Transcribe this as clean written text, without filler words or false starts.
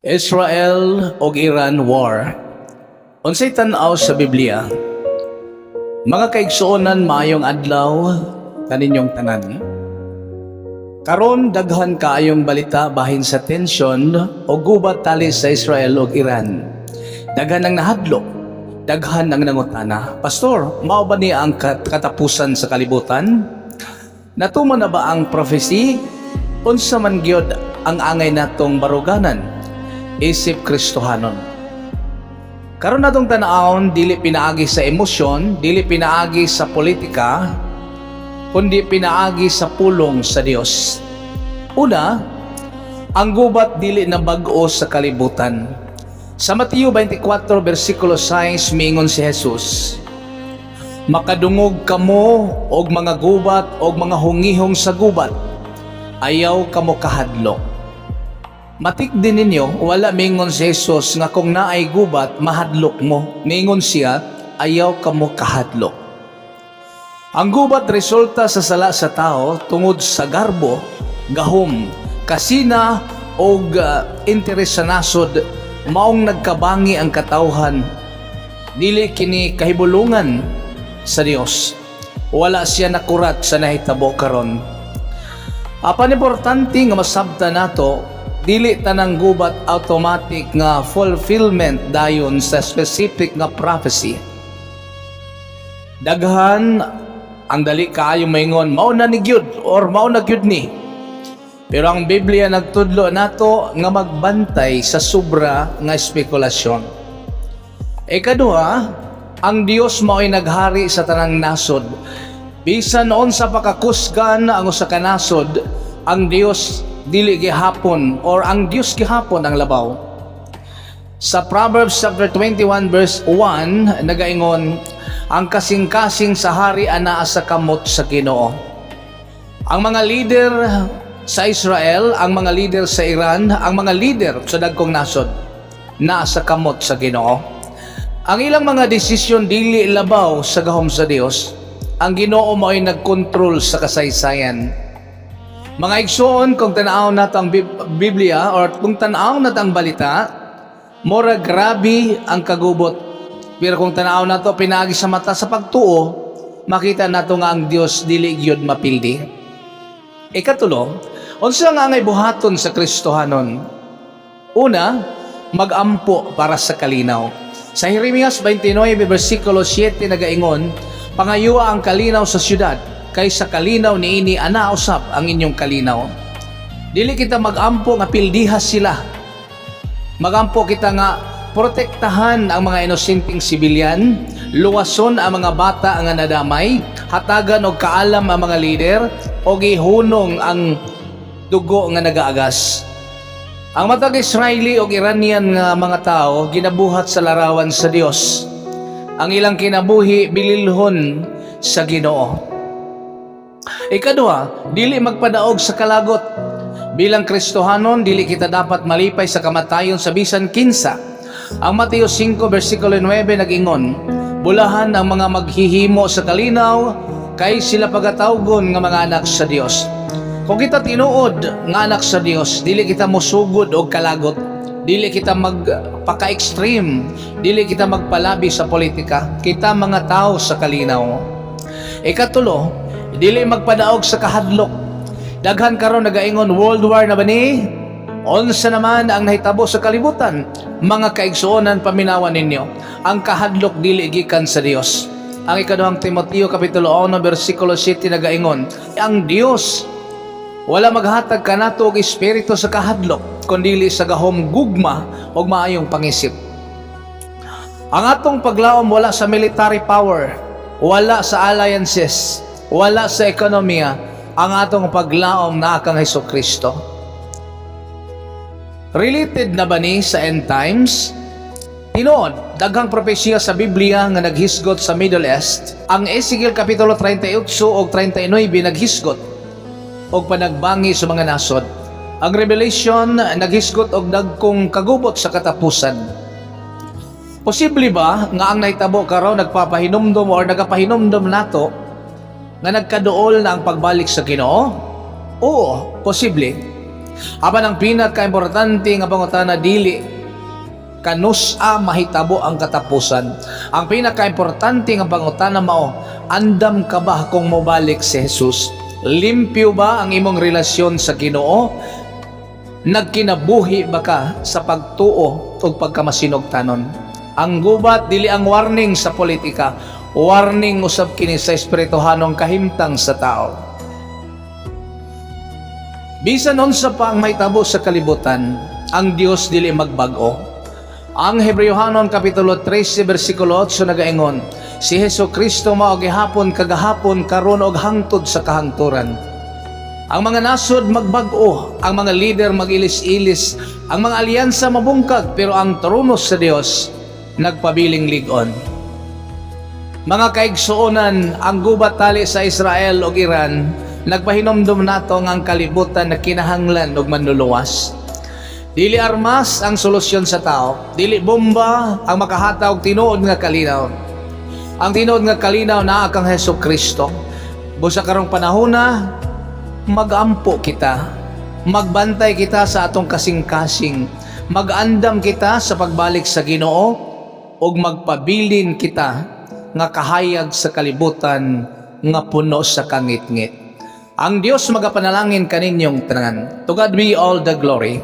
Israel ug Iran war. Unsay tan-aw sa Biblia? Mga kaigsuonan, maayong adlaw kaninyong tanan. Karon daghan kaayong balita bahin sa tensyon o gubat tali sa Israel ug Iran. Daghan ang nahadlok, daghan ang nangutana. Pastor, mao ba niya ang katapusan sa kalibutan? Natuman na ba ang prophecy? Unsa man gyud ang angay natong baruganan? Isip Kristohanon. Karon natong tan-awon, dili pinaagi sa emosyon, dili pinaagi sa politika, kundi pinaagi sa pulong sa Dios. Una, ang gubat dili na bag-o sa kalibutan. Sa Mateo 24 versikulo 6 miingon si Jesus, makadungog kamo og mga gubat og mga hungihong sa gubat, ayaw kamo kahadlok. Matik din ninyo, wala mingon si Jesus nga kung naay gubat, mahadlok mo. Mingon siya, ayaw kamo kahadlok. Ang gubat resulta sa sala sa tao tungod sa garbo, gahom, kasina o interes sa nasod, maong nagkabangi ang katawhan. Dili kini kahibulungan sa Dios. Wala siya nakurat sa nahitabo karon. Apan importante nga masabtan nato, dili tanang gubat automatic nga fulfillment dayon sa specific nga prophecy. Daghan ang dali kaayo maingon mao na ni gyud or mao na gyud ni. Pero ang Biblia nagtudlo nato nga magbantay sa sobra nga espekulasyon. Ikaduha, ang Dios mao'y naghari sa tanang nasod. Bisan noon sa pakakusgan ang usa ka nasod, ang Dios dili gihapon or ang Dios gihapon ang labaw. Sa Proverbs chapter 21 verse 1 nagaingon, ang kasing-kasing sa hari anaa sa kamot sa Ginoo. Ang mga leader sa Israel, ang mga leader sa Iran, ang mga leader sa dagkong nasod naa sa kamot sa Ginoo. Ang ilang mga desisyon dili labaw sa gahom sa Dios. Ang Ginoo mao'y nagkontrol sa kasaysayan. Mga igsoon, kung tanaw nato ang Biblia or kung tanaw nato ang balita, mora grabe ang kagubot. Pero kung tanaw nato pinagi sa mata sa pagtuo, makita nato nga ang Dios dili gyud mapildi. Ikatulo, unsa nga angay buhaton sa Kristohanon? Una, magampo para sa kalinaw. Sa Jeremias 29 versikulo 7 nagaingon, pangayua ang kalinaw sa syudad, kaysa kalinaw niini ana usab ang inyong kalinaw. Dili kita magampo nga pildihas sila. Magampo kita nga protektahan ang mga inosenteng sibilyan, luwason ang mga bata nga nadamay, hatagan og kaalam ang mga lider, o gihunong ang dugo nga nagaagas. Ang matag Israeli o Iranian nga mga tao ginabuhat sa larawan sa Dios. Ang ilang kinabuhi bililhon sa Ginoo. Ikaduha, dili magpadaog sa kalagot. Bilang Kristohanon, dili kita dapat malipay sa kamatayon sa bisan kinsa. Ang Mateo 5 versikulo 9 nag-ingon, bulahan ang mga maghihimo sa kalinaw, kay sila pagatawgon nga mga anak sa Dios. Kung kita tinuod nga anak sa Dios, dili kita mosugod og kalagot, dili kita magpaka-extreme, dili kita magpalabi sa politika. Kita mga tao sa kalinaw. Ikatulo, dili magpadaog sa kahadlok. Daghan karon nagaingon world war na ba ni? Unsa naman ang nahitabo sa kalibutan? Mga kaigsuonan, paminawan ninyo, ang kahadlok dili gikan sa Dios. Ang ikaduhang Timoteo kapitulo 1 versikulo 7 nagaingon, ang Dios wala maghatag kanato og espiritu sa kahadlok, kundi sa gahom gugma ug maayong pangisip. Ang atong paglaom wala sa military power, wala sa alliances, wala sa ekonomiya. Ang atong paglaom na kang Hesukristo. Related na ba ni sa end times? Tinuod, daghang propesya sa Biblia nga naghisgot sa Middle East. Ang Ezekiel kapitulo 38 o 39 naghisgot og panagbangi sa mga nasod. Ang Revelation naghisgot og dagkong kagubot sa katapusan. Posible ba nga ang nahitabo karon nagpapahinumdom or nagapahinumdom nato nga nagkaduol na ang pagbalik sa Ginoo? Oo, posible. Apan ang pinaka-importante nga pangutana dili kanusa mahitabo ang katapusan. Ang pinaka-importante nga pangutana mao, andam ka ba kung mobalik si Jesus? Limpyo ba ang imong relasyon sa Ginoo? Nagkinabuhi ba ka sa pagtuo o pagkamasinugtanon? Ang gubat dili ang warning sa politika, warning usab kini sa espirituhanong kahimtang sa tao. Bisan unsa pa ang mahitabo sa kalibutan, ang Dios dili magbag-o. Ang Hebreohanon Kapitulo 13 versikulo 8 nagaingon, si Hesukristo mao gihapon kagahapon karon og hangtod sa kahangturan. Ang mga nasod magbag-o, ang mga leader magilis-ilis, ang mga alyansa mabungkag, pero ang trono sa Dios nagpabiling lig-on. Mga kaigsuonan, ang gubat tali sa Israel ug Iran nagpahinomdom nato nga ang kalibutan na kinahanglan og manluluwas. Dili armas ang solusyon sa tao, dili bomba ang makahatag og tinuod nga kalinaw. Ang tinuod nga kalinaw naa kang Hesukristo. Busa karong panahona, magampo kita, magbantay kita sa atong kasing-kasing, magandam kita sa pagbalik sa Ginoo, ug magpabilin kita nga kahayag sa kalibutan nga puno sa kangit-ngit. Ang Dios magapanalangin kaninyong tanan. To God be all the glory.